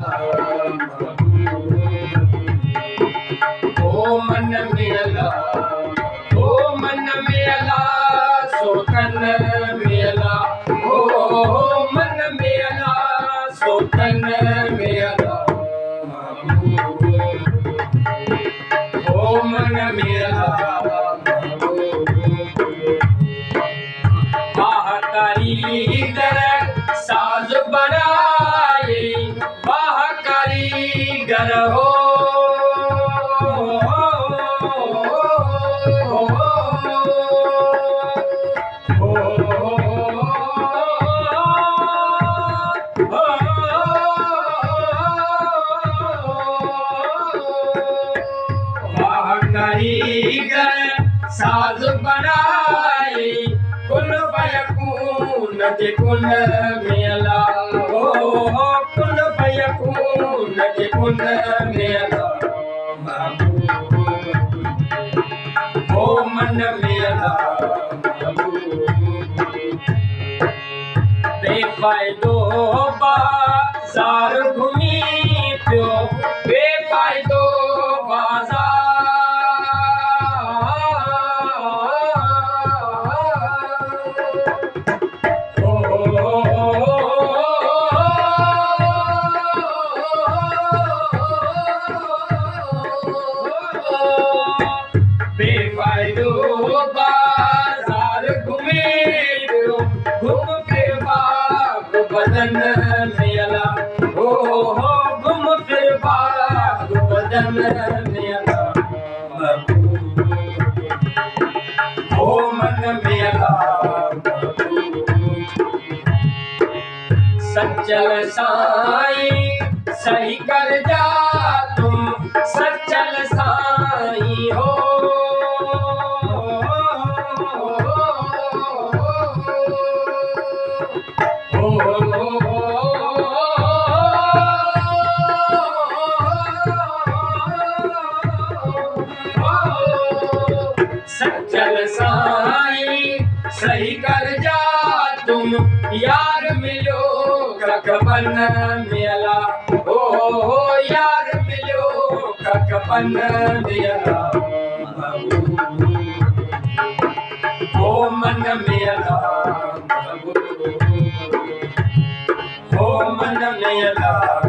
ओ मन मेला, ओ मन मेला, सो तन मेला, ओ मन मेला, सो तन मेला, ओ मन मेला। वाह कारीगर साज बनाए, वाह कारीगर हो, वाह कारीगर साज बनाए, कुन फयकून जे कुन मेला, ओ कुन फयकून जे कुन मेला, ओ मन मेला। बेफायदो बाजार घुमी पियो, बेफायदो बाजार, बेफायदो बाजार घुमी पियो, घूम फिर बाग बदन मेला, हो घूम फिर बाग बदन मेला, ओ मन मेला। सच्चल साईं सही कर जा तुम, सच्चल साईं हो, सच्चल साईं सही कर जा तुम, यार मिलो ककबन मेला, ओ यार मिलो ककबन मेला, ओ मन मेला, ओ मन मेला।